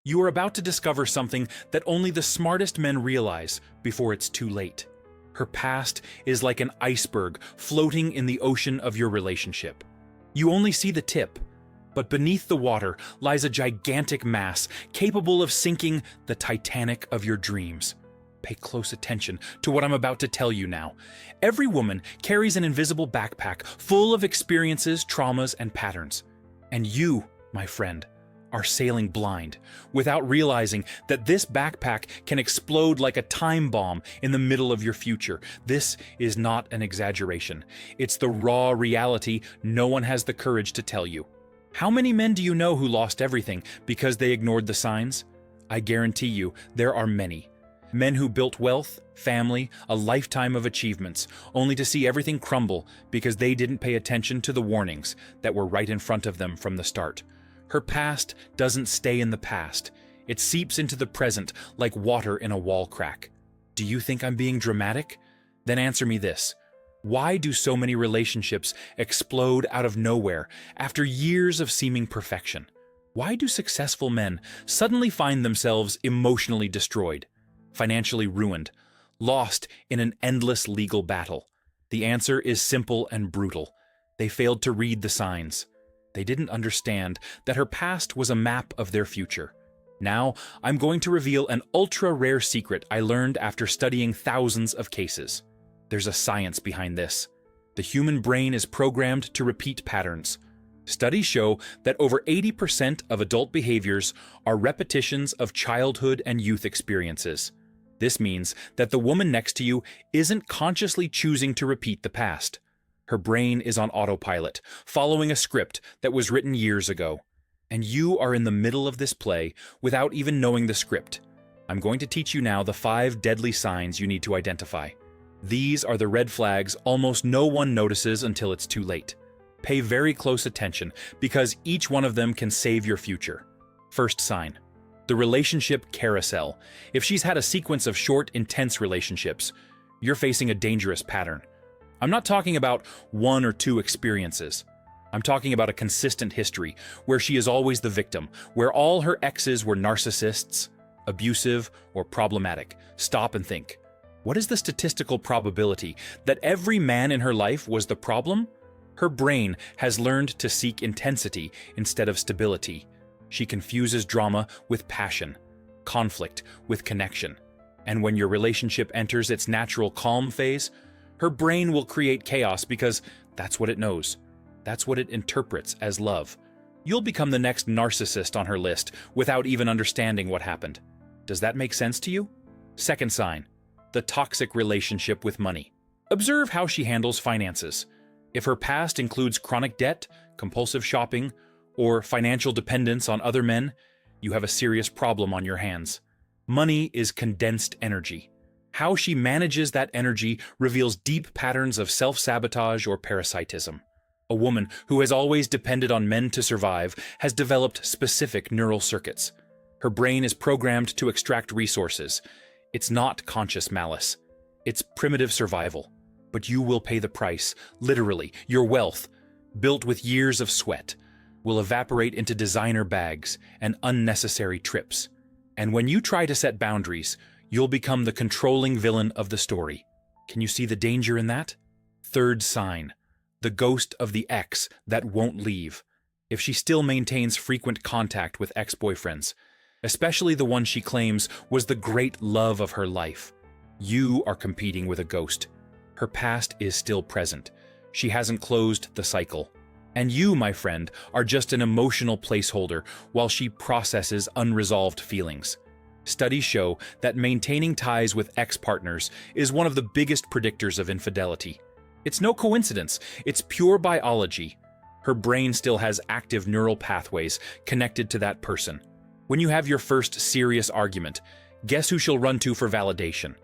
You are about to discover something that only the smartest men realize before it's too late. Her past is like an iceberg floating in the ocean of your relationship. You only see the tip, but beneath the water lies a gigantic mass capable of sinking the Titanic of your dreams. Pay close attention to what I'm about to tell you now. Every woman carries an invisible backpack full of experiences, traumas, and patterns. And you, my friend, are sailing blind without realizing that this backpack can explode like a time bomb in the middle of your future. This is not an exaggeration. It's the raw reality no one has the courage to tell you. How many men do you know who lost everything because they ignored the signs? I guarantee you there are many. Men who built wealth, family, a lifetime of achievements, only to see everything crumble because they didn't pay attention to the warnings that were right in front of them from the start. Her past doesn't stay in the past. It seeps into the present like water in a wall crack. Do you think I'm being dramatic? Then answer me this. Why do so many relationships explode out of nowhere after years of seeming perfection? Why do successful men suddenly find themselves emotionally destroyed, financially ruined, lost in an endless legal battle? The answer is simple and brutal. They failed to read the signs. They didn't understand that her past was a map of their future. Now, I'm going to reveal an ultra-rare secret I learned after studying thousands of cases. There's a science behind this. The human brain is programmed to repeat patterns. Studies show that over 80% of adult behaviors are repetitions of childhood and youth experiences. This means that the woman next to you isn't consciously choosing to repeat the past. Her brain is on autopilot, following a script that was written years ago. And you are in the middle of this play without even knowing the script. I'm going to teach you now the 5 deadly signs you need to identify. These are the red flags almost no one notices until it's too late. Pay very close attention because each one of them can save your future. First sign, the relationship carousel. If she's had a sequence of short, intense relationships, you're facing a dangerous pattern. I'm not talking about 1 or 2 experiences. I'm talking about a consistent history where she is always the victim, where all her exes were narcissists, abusive, or problematic. Stop and think. What is the statistical probability that every man in her life was the problem? Her brain has learned to seek intensity instead of stability. She confuses drama with passion, conflict with connection. And when your relationship enters its natural calm phase, her brain will create chaos because that's what it knows. That's what it interprets as love. You'll become the next narcissist on her list without even understanding what happened. Does that make sense to you? Second sign, the toxic relationship with money. Observe how she handles finances. If her past includes chronic debt, compulsive shopping, or financial dependence on other men, you have a serious problem on your hands. Money is condensed energy. How she manages that energy reveals deep patterns of self-sabotage or parasitism. A woman who has always depended on men to survive has developed specific neural circuits. Her brain is programmed to extract resources. It's not conscious malice. It's primitive survival. But you will pay the price. Literally, your wealth, built with years of sweat, will evaporate into designer bags and unnecessary trips. And when you try to set boundaries, you'll become the controlling villain of the story. Can you see the danger in that? Third sign, the ghost of the ex that won't leave. If she still maintains frequent contact with ex-boyfriends, especially the one she claims was the great love of her life, you are competing with a ghost. Her past is still present. She hasn't closed the cycle. And you, my friend, are just an emotional placeholder while she processes unresolved feelings. Studies show that maintaining ties with ex-partners is one of the biggest predictors of infidelity. It's no coincidence, it's pure biology. Her brain still has active neural pathways connected to that person. When you have your first serious argument, guess who she'll run to for validation?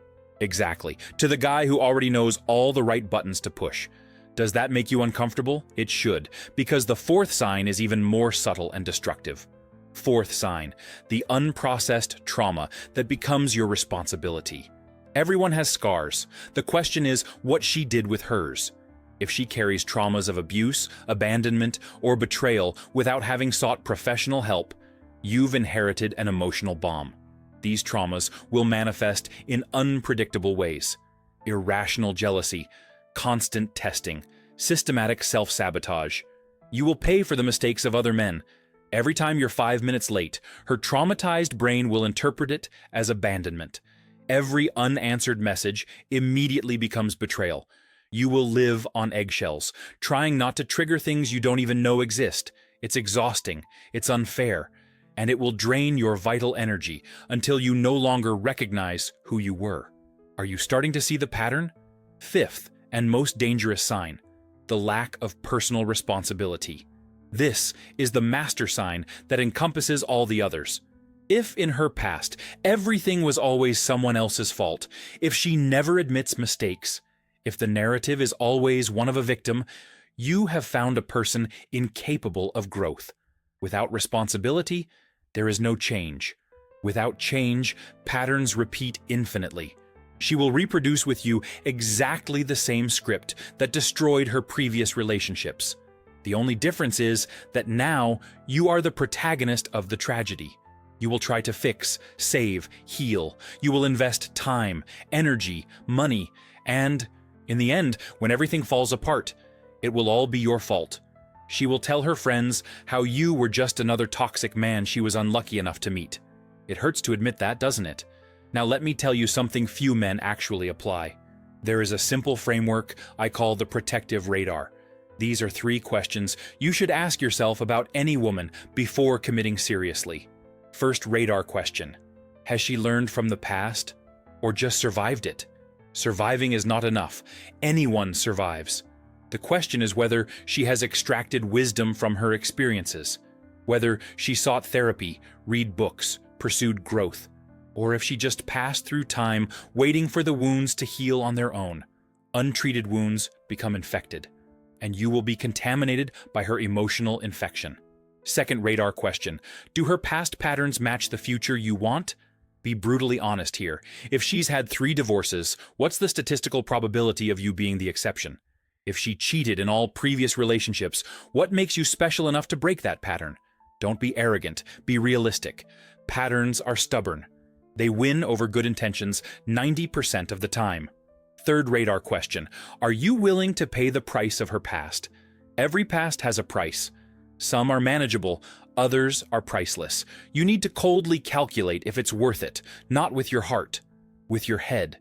Exactly, to the guy who already knows all the right buttons to push. Does that make you uncomfortable? It should, because the fourth sign is even more subtle and destructive. Fourth sign, the unprocessed trauma that becomes your responsibility. Everyone has scars. The question is what she did with hers. If she carries traumas of abuse, abandonment, or betrayal without having sought professional help, You've inherited an emotional bomb. These traumas will manifest in unpredictable ways. Irrational jealousy, constant testing, systematic self-sabotage. You will pay for the mistakes of other men. Every time you're 5 minutes late, her traumatized brain will interpret it as abandonment. Every unanswered message immediately becomes betrayal. You will live on eggshells, trying not to trigger things you don't even know exist. It's exhausting, it's unfair, and it will drain your vital energy until you no longer recognize who you were. Are you starting to see the pattern? Fifth, and most dangerous sign, the lack of personal responsibility. This is the master sign that encompasses all the others. If in her past, everything was always someone else's fault, if she never admits mistakes, if the narrative is always one of a victim, you have found a person incapable of growth. Without responsibility, there is no change. Without change, patterns repeat infinitely. She will reproduce with you exactly the same script that destroyed her previous relationships. The only difference is that now you are the protagonist of the tragedy. You will try to fix, save, heal. You will invest time, energy, money, and, in the end, when everything falls apart, it will all be your fault. She will tell her friends how you were just another toxic man she was unlucky enough to meet. It hurts to admit that, doesn't it? Now let me tell you something few men actually apply. There is a simple framework I call the protective radar. These are 3 questions you should ask yourself about any woman before committing seriously. First radar question: has she learned from the past or just survived it? Surviving is not enough. Anyone survives. The question is whether she has extracted wisdom from her experiences, whether she sought therapy, read books, pursued growth, or if she just passed through time waiting for the wounds to heal on their own. Untreated wounds become infected, and you will be contaminated by her emotional infection. Second radar question: do her past patterns match the future you want? Be brutally honest here. If she's had 3 divorces, what's the statistical probability of you being the exception? If she cheated in all previous relationships, what makes you special enough to break that pattern? Don't be arrogant, be realistic. Patterns are stubborn. They win over good intentions 90% of the time. Third radar question: are you willing to pay the price of her past? Every past has a price. Some are manageable, others are priceless. You need to coldly calculate if it's worth it, not with your heart, with your head,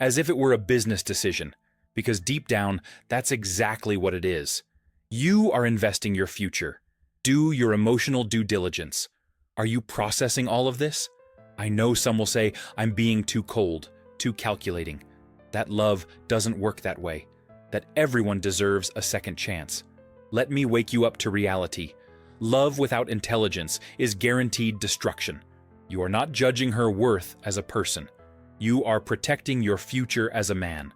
as if it were a business decision, because deep down, that's exactly what it is. You are investing your future. Do your emotional due diligence. Are you processing all of this? I know some will say, I'm being too cold, too calculating. That love doesn't work that way, that everyone deserves a second chance. Let me wake you up to reality. Love without intelligence is guaranteed destruction. You are not judging her worth as a person. You are protecting your future as a man.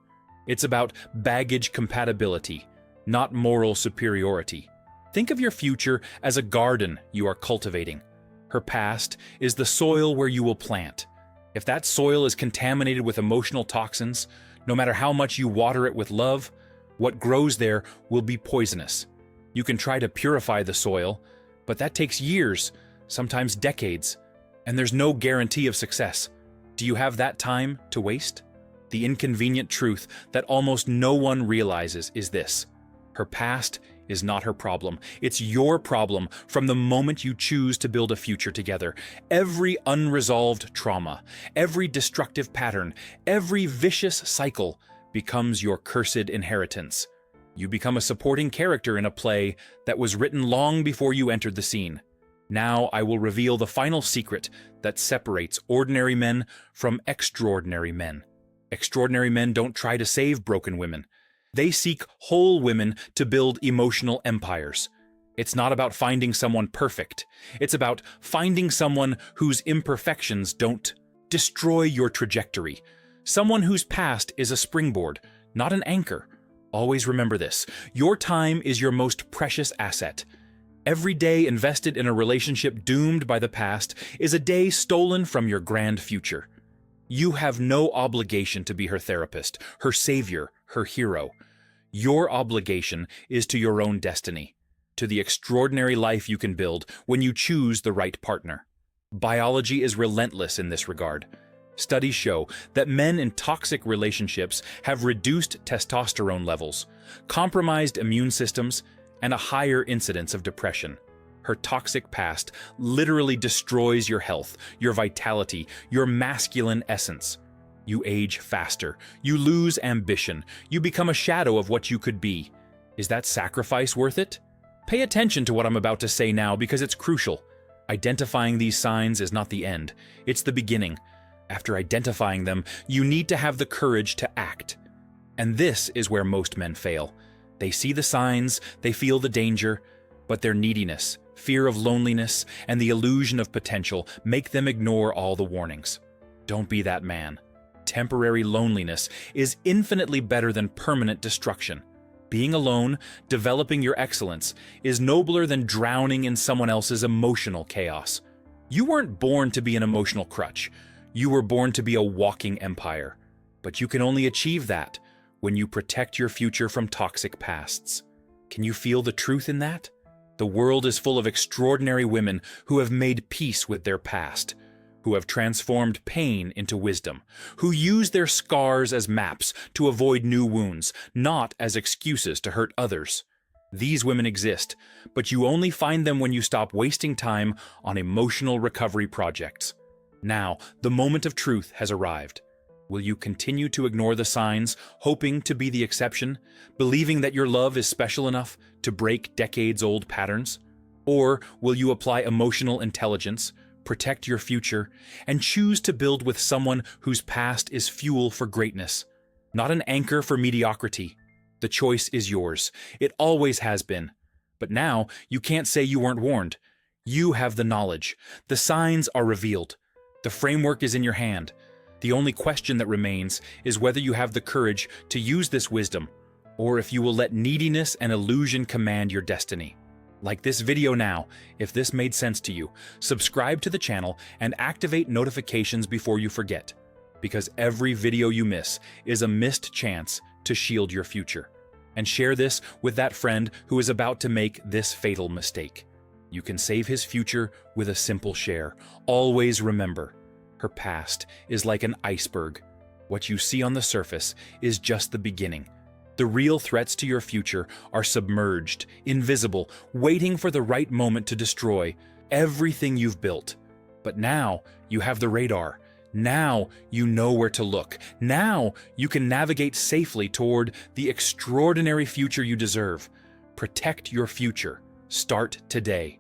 It's about baggage compatibility, not moral superiority. Think of your future as a garden you are cultivating. Her past is the soil where you will plant. If that soil is contaminated with emotional toxins, no matter how much you water it with love, what grows there will be poisonous. You can try to purify the soil, but that takes years, sometimes decades, and there's no guarantee of success. Do you have that time to waste? The inconvenient truth that almost no one realizes is this: her past is not her problem. It's your problem from the moment you choose to build a future together. Every unresolved trauma, every destructive pattern, every vicious cycle becomes your cursed inheritance. You become a supporting character in a play that was written long before you entered the scene. Now I will reveal the final secret that separates ordinary men from extraordinary men. Extraordinary men don't try to save broken women. They seek whole women to build emotional empires. It's not about finding someone perfect. It's about finding someone whose imperfections don't destroy your trajectory. Someone whose past is a springboard, not an anchor. Always remember this: your time is your most precious asset. Every day invested in a relationship doomed by the past is a day stolen from your grand future. You have no obligation to be her therapist, her savior, her hero. Your obligation is to your own destiny, to the extraordinary life you can build when you choose the right partner. Biology is relentless in this regard. Studies show that men in toxic relationships have reduced testosterone levels, compromised immune systems, and a higher incidence of depression. Her toxic past literally destroys your health, your vitality, your masculine essence. You age faster, you lose ambition, you become a shadow of what you could be. Is that sacrifice worth it? Pay attention to what I'm about to say now because it's crucial. Identifying these signs is not the end, it's the beginning. After identifying them, you need to have the courage to act. And this is where most men fail. They see the signs, they feel the danger, but their neediness, fear of loneliness, and the illusion of potential make them ignore all the warnings. Don't be that man. Temporary loneliness is infinitely better than permanent destruction. Being alone, developing your excellence, is nobler than drowning in someone else's emotional chaos. You weren't born to be an emotional crutch. You were born to be a walking empire. But you can only achieve that when you protect your future from toxic pasts. Can you feel the truth in that? The world is full of extraordinary women who have made peace with their past, who have transformed pain into wisdom, who use their scars as maps to avoid new wounds, not as excuses to hurt others. These women exist, but you only find them when you stop wasting time on emotional recovery projects. Now, the moment of truth has arrived. Will you continue to ignore the signs, hoping to be the exception, believing that your love is special enough to break decades-old patterns? Or will you apply emotional intelligence, protect your future, and choose to build with someone whose past is fuel for greatness, not an anchor for mediocrity? The choice is yours. It always has been. But now, you can't say you weren't warned. You have the knowledge. The signs are revealed. The framework is in your hand. The only question that remains is whether you have the courage to use this wisdom, or if you will let neediness and illusion command your destiny. Like this video now, if this made sense to you, subscribe to the channel and activate notifications before you forget, because every video you miss is a missed chance to shield your future. And share this with that friend who is about to make this fatal mistake. You can save his future with a simple share. Always remember, her past is like an iceberg. What you see on the surface is just the beginning. The real threats to your future are submerged, invisible, waiting for the right moment to destroy everything you've built. But now you have the radar. Now you know where to look. Now you can navigate safely toward the extraordinary future you deserve. Protect your future. Start today.